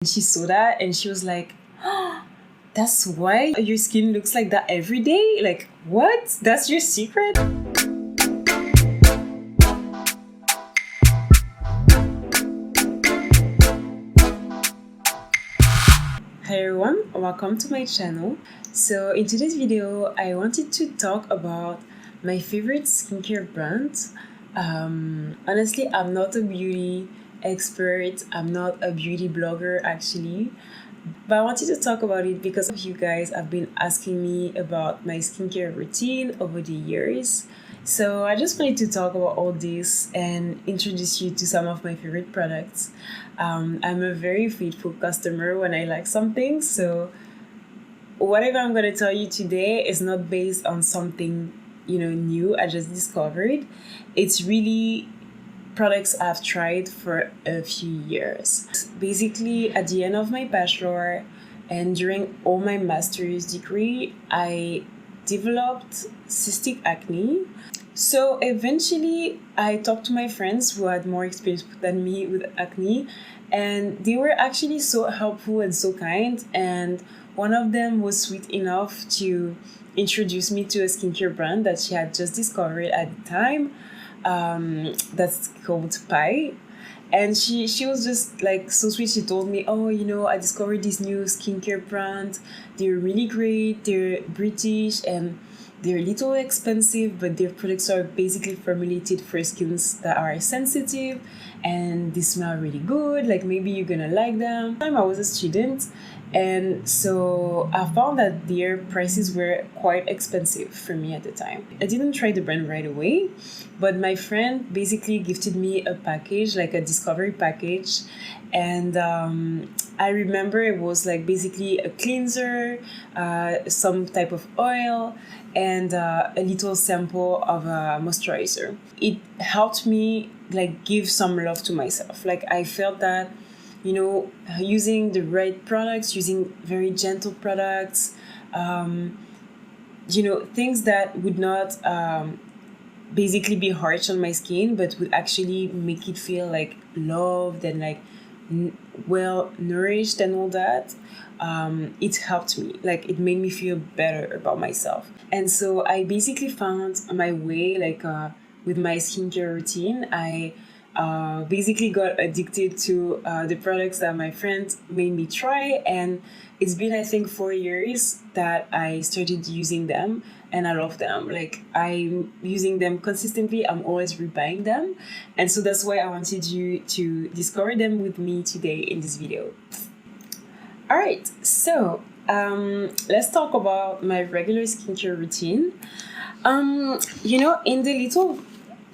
She saw that and she was like, oh, that's why your skin looks like that every day? Like, what? That's your secret? Hi everyone, welcome to my channel. So in today's video, I wanted to talk about my favorite skincare brands. Honestly, I'm not a beauty expert. I'm not a beauty blogger actually. But I wanted to talk about it because you guys have been asking me about my skincare routine over the years. So I just wanted to talk about all this and introduce you to some of my favorite products. I'm a very faithful customer when I like something. So whatever I'm going to tell you today is not based on something, new I just discovered. It's really products I've tried for a few years. Basically, at the end of my bachelor and during all my master's degree, I developed cystic acne. So eventually, I talked to my friends who had more experience than me with acne, and they were actually so helpful and so kind. And one of them was sweet enough to introduce me to a skincare brand that she had just discovered at the time. That's called Pi. And she was just like so sweet. She told me, oh, I discovered this new skincare brand. They're really great. They're British and they're a little expensive, but their products are basically formulated for skins that are sensitive and they smell really good. Like maybe you're gonna like them. At the time I was a student, and so I found that their prices were quite expensive for me at the time. I didn't try the brand right away, but my friend basically gifted me a package, like a discovery package. And I remember it was like basically a cleanser, some type of oil, and a little sample of a moisturizer. It helped me like give some love to myself. Like I felt that using the right products, using very gentle products, things that would not basically be harsh on my skin, but would actually make it feel like loved and like well nourished and all that. It helped me, like it made me feel better about myself. And so I basically found my way, like with my skincare routine. I basically got addicted to the products that my friends made me try, and it's been I think 4 years that I started using them, and I love them. Like I'm using them consistently. I'm always rebuying them, and so that's why I wanted you to discover them with me today in this video. All right, so let's talk about my regular skincare routine. In the little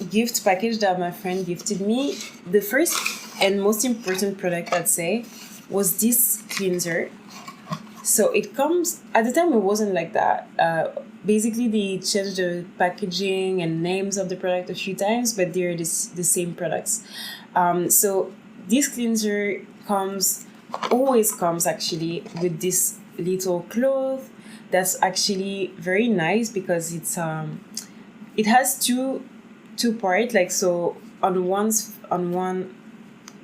gift package that my friend gifted me, the first and most important product I'd say was this cleanser. So it comes, at the time it wasn't like that. Basically they changed the packaging and names of the product a few times, but they're the same products. So this cleanser always comes actually with this little cloth that's actually very nice because it has two parts. Like so on one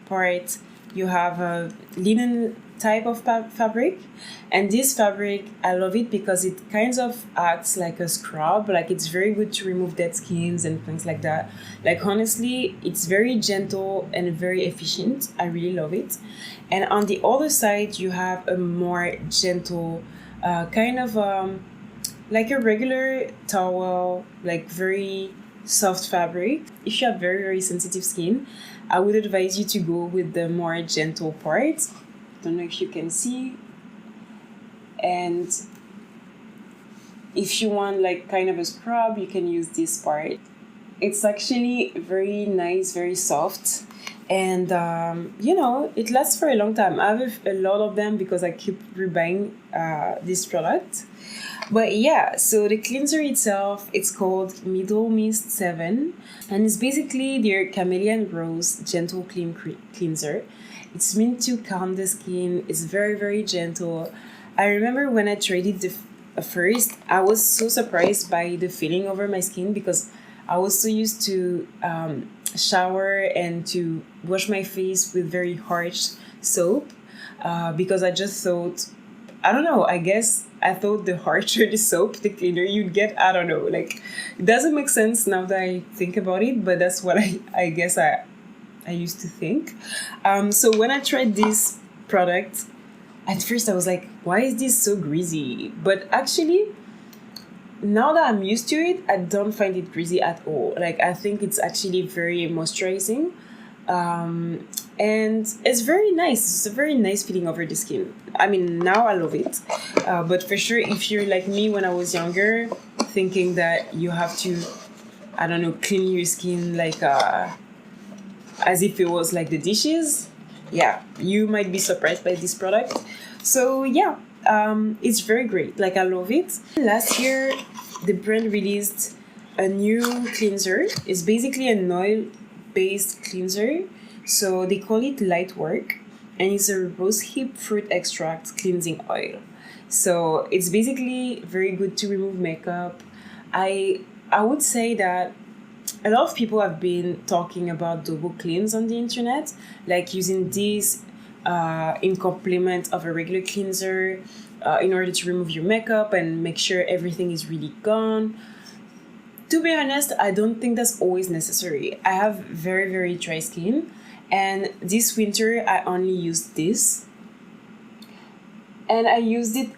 part you have a linen type of fabric, and this fabric I love it because it kind of acts like a scrub. Like it's very good to remove dead skins and things like that. Like honestly, it's very gentle and very efficient. I really love it. And on the other side you have a more gentle kind of like a regular towel, like very soft fabric. If you have very, very sensitive skin, I would advise you to go with the more gentle part. Don't know if you can see. And if you want like kind of a scrub, you can use this part. It's actually very nice, very soft, and it lasts for a long time. I have a lot of them because I keep rebuying this product. But yeah, so the cleanser itself, it's called Middle Mist 7, and it's basically their Chameleon Rose Gentle Clean Cleanser. It's meant to calm the skin. It's very, very gentle. I remember when I tried it first, I was so surprised by the feeling over my skin because I was so used to shower and to wash my face with very harsh soap. because I just thought, I don't know, I guess I thought the harsher the soap, the cleaner you'd get. I don't know. Like, it doesn't make sense now that I think about it, but that's what I guess I used to think. So when I tried this product, at first I was like, why is this so greasy? But actually, now that I'm used to it, I don't find it greasy at all. Like, I think it's actually very moisturizing. And it's very nice. It's a very nice feeling over the skin. I mean, now I love it. But for sure, if you're like me when I was younger, thinking that you have to, I don't know, clean your skin like as if it was like the dishes, yeah, you might be surprised by this product. So yeah, it's very great. Like, I love it. Last year, the brand released a new cleanser. It's basically an oil-based cleanser. So they call it Light Work, and it's a Rosehip fruit extract cleansing oil. So it's basically very good to remove makeup. I would say that a lot of people have been talking about double cleanse on the internet, like using this in complement of a regular cleanser in order to remove your makeup and make sure everything is really gone. To be honest, I don't think that's always necessary. I have very, very dry skin, and this winter I only used this. And I used it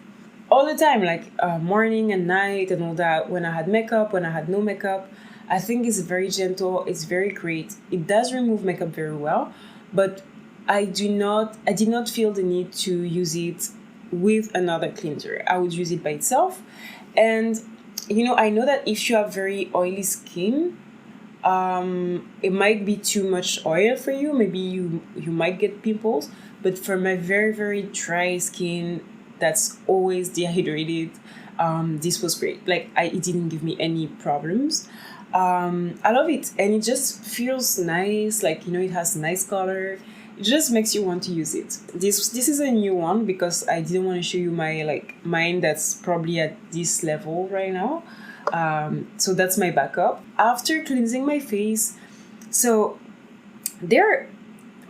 all the time, like morning and night and all that, when I had makeup, when I had no makeup. I think it's very gentle, it's very great. It does remove makeup very well, but I did not feel the need to use it with another cleanser. I would use it by itself. And I know that if you have very oily skin, it might be too much oil for you. Maybe you might get pimples. But for my very, very dry skin that's always dehydrated, this was great. Like, it didn't give me any problems. I love it, and it just feels nice. Like, it has nice color. It just makes you want to use it. This is a new one because I didn't want to show you mine that's probably at this level right now. So that's my backup. After cleansing my face, so there are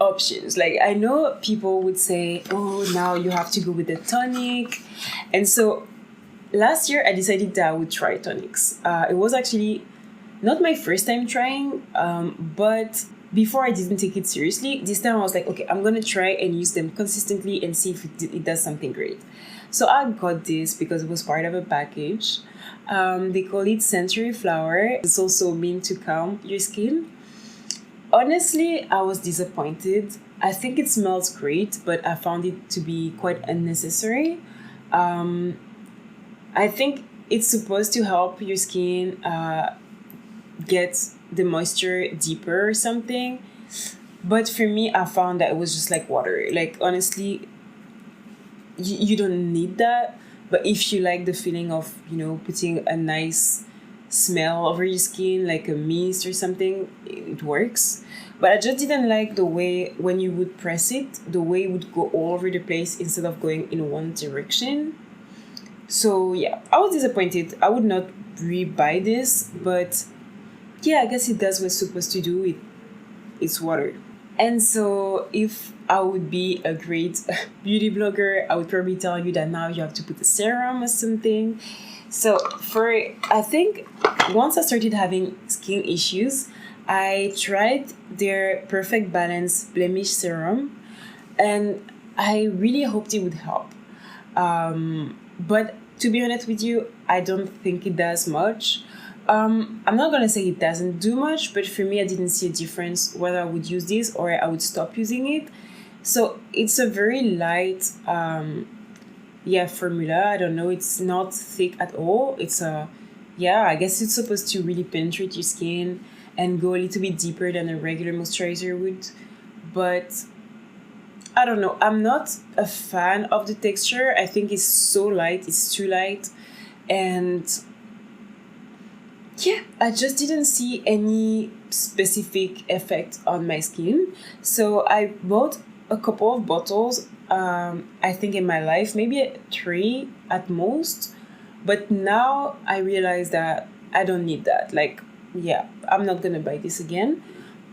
options. Like, I know people would say, oh, now you have to go with the tonic. And so last year I decided that I would try tonics. It was actually not my first time trying, but before I didn't take it seriously. This time I was like, okay, I'm gonna try and use them consistently and see if it does something great. So I got this because it was part of a package. They call it Sensory Flower. It's also meant to calm your skin. Honestly, I was disappointed. I think it smells great, but I found it to be quite unnecessary. I think it's supposed to help your skin get the moisture deeper or something. But for me, I found that it was just like water. Like, honestly, you don't need that. But if you like the feeling of, putting a nice smell over your skin, like a mist or something, it works. But I just didn't like the way when you would press it, the way it would go all over the place instead of going in one direction. So yeah, I was disappointed. I would not re-buy this, but yeah, I guess it does what it's supposed to do. It's water. And so if I would be a great beauty blogger, I would probably tell you that now you have to put a serum or something. So I think once I started having skin issues, I tried their Perfect Balance Blemish serum, and I really hoped it would help. But to be honest with you, I don't think it does much. I'm not gonna say it doesn't do much, but for me, I didn't see a difference whether I would use this or I would stop using it. So it's a very light, formula. I don't know. It's not thick at all. I guess it's supposed to really penetrate your skin and go a little bit deeper than a regular moisturizer would. But I don't know. I'm not a fan of the texture. I think it's so light. It's too light. And yeah, I just didn't see any specific effect on my skin. So I bought a couple of bottles, I think in my life, maybe 3 at most. But now I realize that I don't need that. Like, yeah, I'm not gonna buy this again.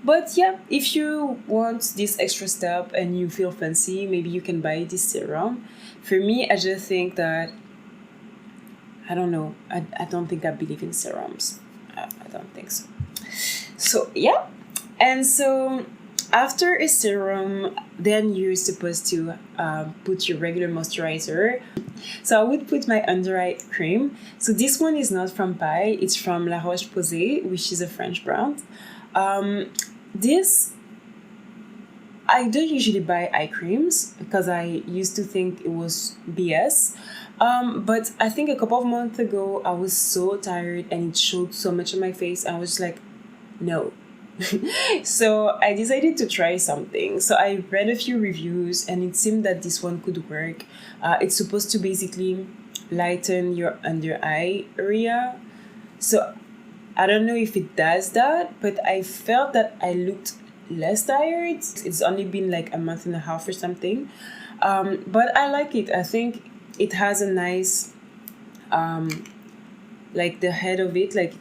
But yeah, if you want this extra step and you feel fancy, maybe you can buy this serum. For me, I just think that, I don't know, I don't think I believe in serums. I don't think so. So yeah, and so after a serum, then you're supposed to put your regular moisturizer. So I would put my under eye cream. So this one is not from Pai, it's from La Roche-Posay, which is a French brand. This, I don't usually buy eye creams because I used to think it was BS. But I think a couple of months ago, I was so tired and it showed so much on my face. I was like, no. So I decided to try something. So I read a few reviews and it seemed that this one could work. It's supposed to basically lighten your under eye area. So I don't know if it does that, but I felt that I looked less tired. It's only been like a month and a half or something. But I like it. I think it has a nice, like the head of it, like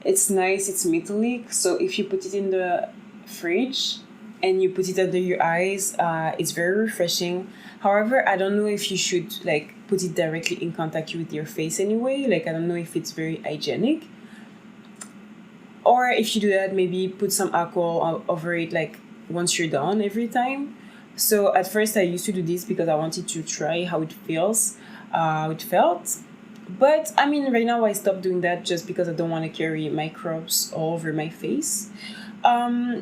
it's nice, it's metallic. So if you put it in the fridge and you put it under your eyes, it's very refreshing. However, I don't know if you should like put it directly in contact with your face anyway. Like I don't know if it's very hygienic. Or if you do that, maybe put some alcohol over it like once you're done every time. So at first I used to do this because I wanted to try how it feels, how it felt. But I mean, right now I stopped doing that just because I don't want to carry microbes all over my face.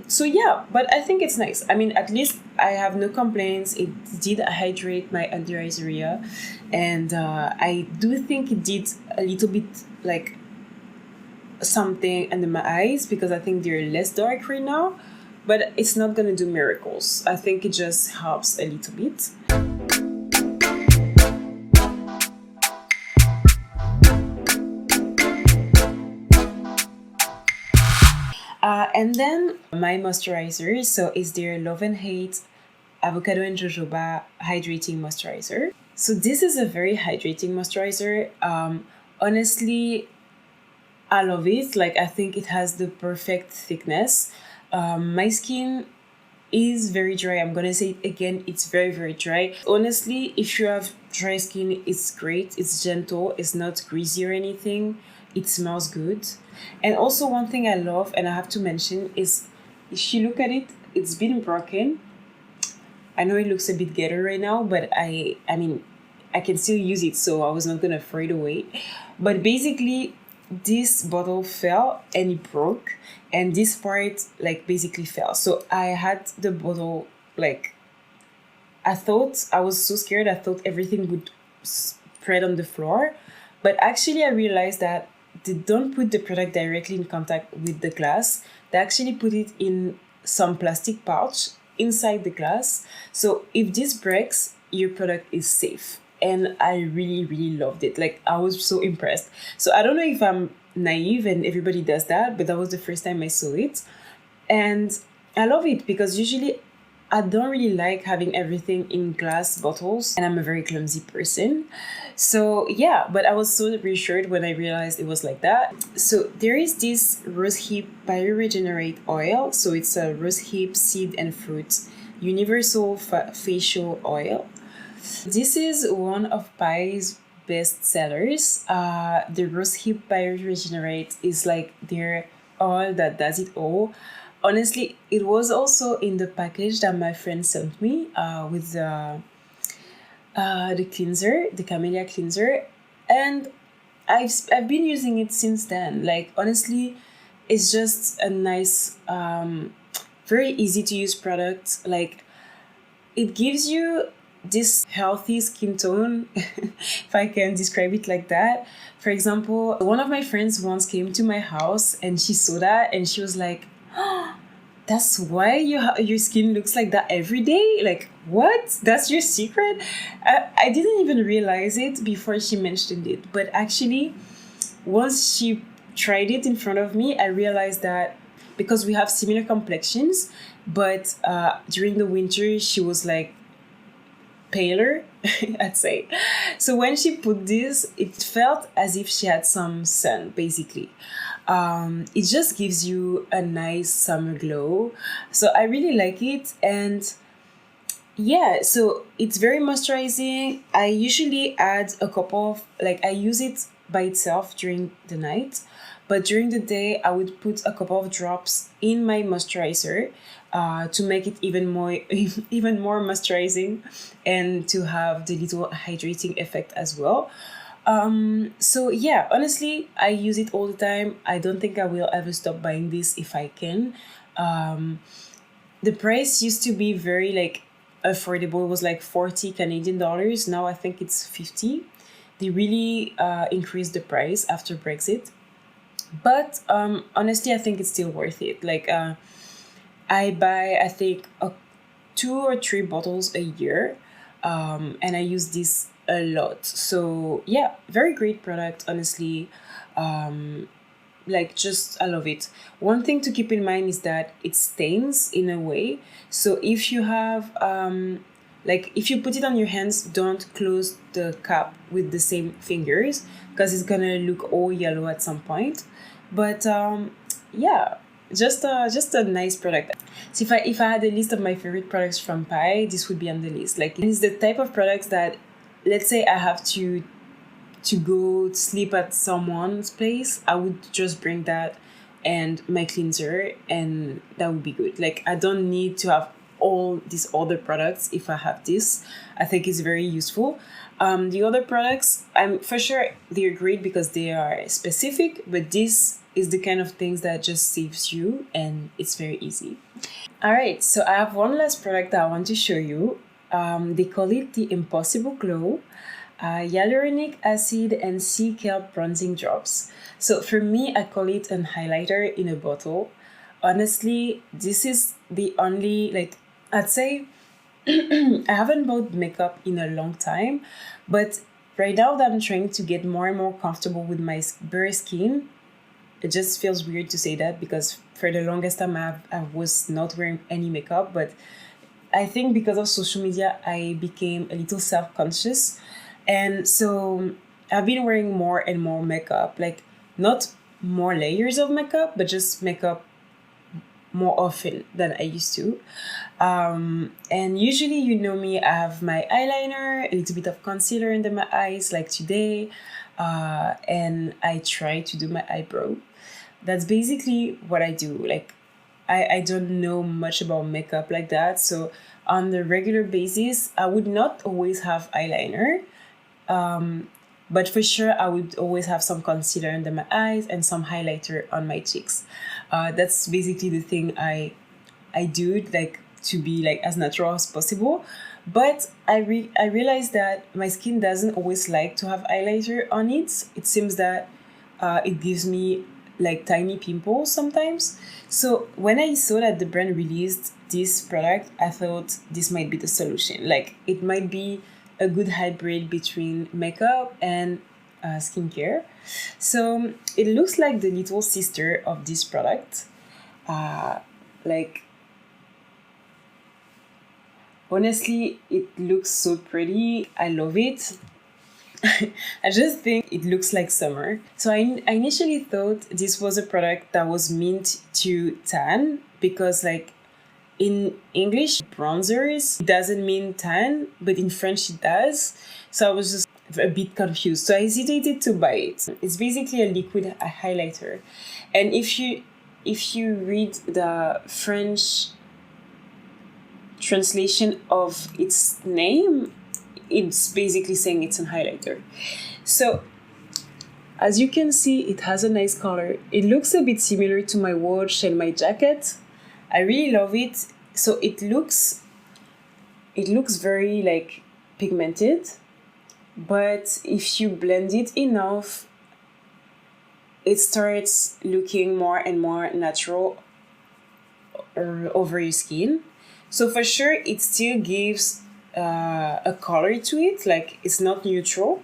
So yeah, but I think it's nice. I mean, at least I have no complaints. It did hydrate my under eyes area, and I do think it did a little bit like something under my eyes because I think they're less dark right now. But it's not gonna do miracles. I think it just helps a little bit. And then my moisturizer, so is their Love and Hate Avocado and Jojoba Hydrating Moisturizer. So this is a very hydrating moisturizer. Honestly, I love it. Like I think it has the perfect thickness. My skin is very dry. I'm gonna say it again, it's very, very dry. Honestly, if you have dry skin, it's great. It's gentle, it's not greasy or anything. It smells good. And also one thing I love and I have to mention is if you look at it, it's been broken. I know it looks a bit ghetto right now, but I mean I can still use it, so I was not gonna throw it away. But basically this bottle fell and it broke, and this part like basically fell. So I had the bottle like, I thought, I was so scared, I thought everything would spread on the floor, but actually I realized that they don't put the product directly in contact with the glass. They actually put it in some plastic pouch inside the glass. So if this breaks, your product is safe. And I really, really loved it. Like I was so impressed. So I don't know if I'm naive and everybody does that, but that was the first time I saw it. And I love it because usually I don't really like having everything in glass bottles and I'm a very clumsy person. So yeah, but I was so reassured when I realized it was like that. So there is this Rosehip Bioregenerate Oil. So it's a Rosehip seed and fruit universal facial oil. This is one of Pai's best sellers. The Rosehip Bioregenerate is like their oil that does it all. Honestly, it was also in the package that my friend sent me with the cleanser, the Camellia cleanser, and I've been using it since then. Like honestly, it's just a nice, very easy to use product. Like it gives you this healthy skin tone, if I can describe it like that. For example, one of my friends once came to my house and she saw that and she was like, that's why your skin looks like that every day? Like, what? That's your secret? I didn't even realize it before she mentioned it. But actually, once she tried it in front of me, I realized that because we have similar complexions, but during the winter, she was like paler, I'd say. So when she put this, it felt as if she had some sun, basically. It just gives you a nice summer glow. So I really like it. And yeah, so it's very moisturizing. I usually add a couple of, like, I use it by itself during the night, but during the day, I would put a couple of drops in my moisturizer to make it even more, even more moisturizing, and to have the little hydrating effect as well. So yeah, honestly, I use it all the time. I don't think I will ever stop buying this if I can. The price used to be very like affordable. It was like 40 Canadian dollars. Now I think it's 50. They really increased the price after Brexit. But honestly, I think it's still worth it. Like I buy, I think, 2 or 3 bottles a year, and I use this a lot. So yeah, very great product, honestly. Like, just I love it. One thing to keep in mind is that it stains in a way. So if you have like, if you put it on your hands, don't close the cap with the same fingers, because it's gonna look all yellow at some point. But yeah, just a nice product. So if I had a list of my favorite products from Pi, this would be on the list. Like, it's the type of products that, let's say I have to go sleep at someone's place, I would just bring that and my cleanser, and that would be good. Like, I don't need to have all these other products. If I have this, I think it's very useful. The other products, I'm for sure they're great because they are specific, but this is the kind of things that just saves you, and it's very easy. All right, so I have one last product that I want to show you. They call it the Impossible Glow hyaluronic acid and sea kelp bronzing drops. So for me, I call it an highlighter in a bottle. Honestly, this is the only, like, I'd say I haven't bought makeup in a long time, but right now that I'm trying to get more and more comfortable with my bare skin, it just feels weird to say that because for the longest time I was not wearing any makeup, but I think because of social media, I became a little self-conscious. And so I've been wearing more and more makeup, like not more layers of makeup, but just makeup more often than I used to. And usually, you know me, I have my eyeliner, a little bit of concealer under my eyes, like today, and I try to do my eyebrow. That's basically what I do. Like, I don't know much about makeup like that. So on the regular basis, I would not always have eyeliner. But for sure, I would always have some concealer under my eyes and some highlighter on my cheeks. That's basically the thing I do, like, to be like as natural as possible. But I realized that my skin doesn't always like to have highlighter on it. It seems that it gives me like tiny pimples sometimes. So when I saw that the brand released this product, I thought this might be the solution. Like, it might be a good hybrid between makeup and skincare. So it looks like the little sister of this product. Like, honestly, it looks so pretty. I love it. I just think it looks like summer. So I initially thought this was a product that was meant to tan because, like, in English, bronzers doesn't mean tan, but in French it does. So I was just a bit confused. So I hesitated to buy it. It's basically a liquid highlighter. And if you read the French translation of its name, it's basically saying it's an highlighter. So as you can see, it has a nice color. It looks a bit similar to my watch and my jacket. I really love it. So it looks very like pigmented, but if you blend it enough, it starts looking more and more natural over your skin. So for sure, it still gives a color to it, like it's not neutral,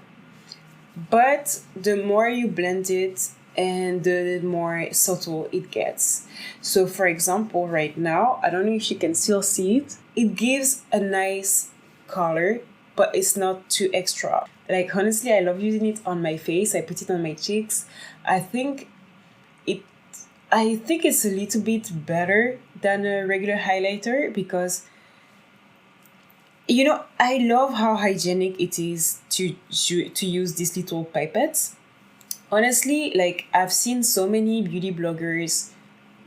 but the more you blend it and the more subtle it gets. So for example, right now, I don't know if you can still see it, it gives a nice color, but it's not too extra. Like, honestly, I love using it on my face. I put it on my cheeks. I think it I think it's a little bit better than a regular highlighter because, you know, I love how hygienic it is to use these little pipettes. Honestly, like I've seen so many beauty bloggers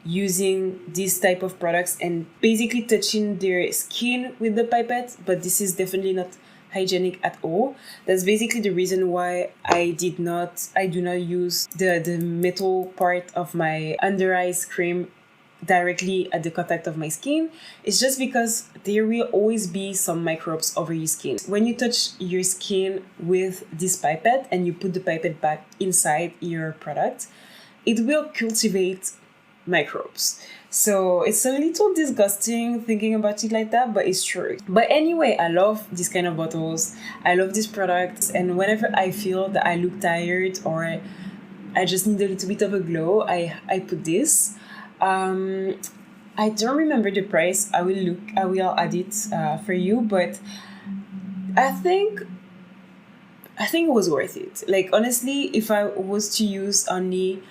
using this type of products and basically touching their skin with the pipette, but this is definitely not hygienic at all. That's basically the reason why I do not use the metal part of my under eyes cream directly at the contact of my skin. It's just because there will always be some microbes over your skin. When you touch your skin with this pipette and you put the pipette back inside your product, it will cultivate microbes. So it's a little disgusting thinking about it like that, but it's true. But anyway, I love this kind of bottles. I love these products, and whenever I feel that I look tired or I just need a little bit of a glow, I put this. I don't remember the price. I will add it for you, but I think it was worth it. Like honestly, if I was to use only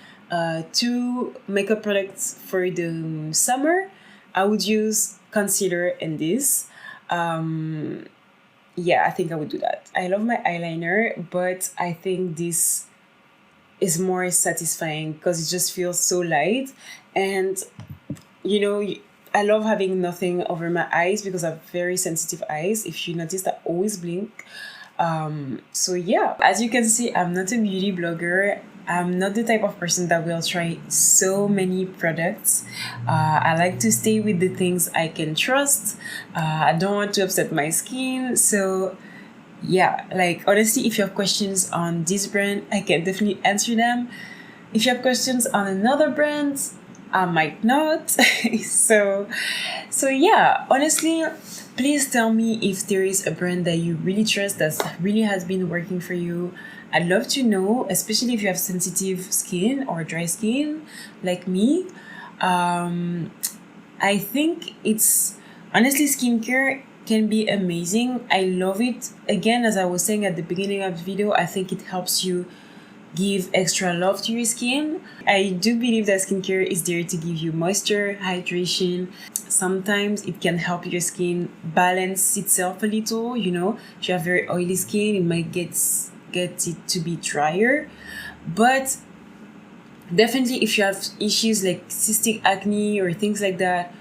2 makeup products for the summer, I would use concealer and this. Yeah, I think I would do that. I love my eyeliner, but I think this is more satisfying because it just feels so light. And you know, I love having nothing over my eyes because I have very sensitive eyes. If you notice, I always blink. So yeah, as you can see, I'm not a beauty blogger. I'm not the type of person that will try so many products. I like to stay with the things I can trust. I don't want to upset my skin. So yeah, like honestly, if you have questions on this brand, I can definitely answer them. If you have questions on another brand, I might not. so yeah, honestly, please tell me if there is a brand that you really trust that really has been working for you. I'd love to know, especially if you have sensitive skin or dry skin like me. I think it's honestly, skincare can be amazing. I love it. Again, as I was saying at the beginning of the video, I think it helps you give extra love to your skin. I do believe that skincare is there to give you moisture, hydration. Sometimes it can help your skin balance itself a little, you know. If you have very oily skin, it might get it to be drier. But definitely if you have issues like cystic acne or things like that,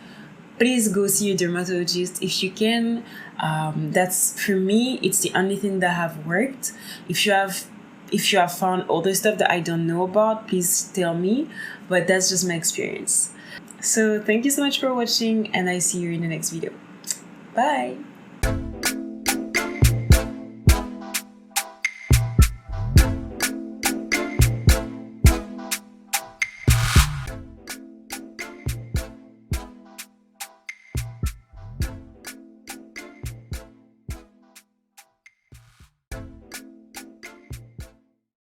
please go see your dermatologist if you can. That's, for me, it's the only thing that have worked. If you have found other stuff that I don't know about, please tell me, but that's just my experience. So thank you so much for watching, and I see you in the next video. Bye.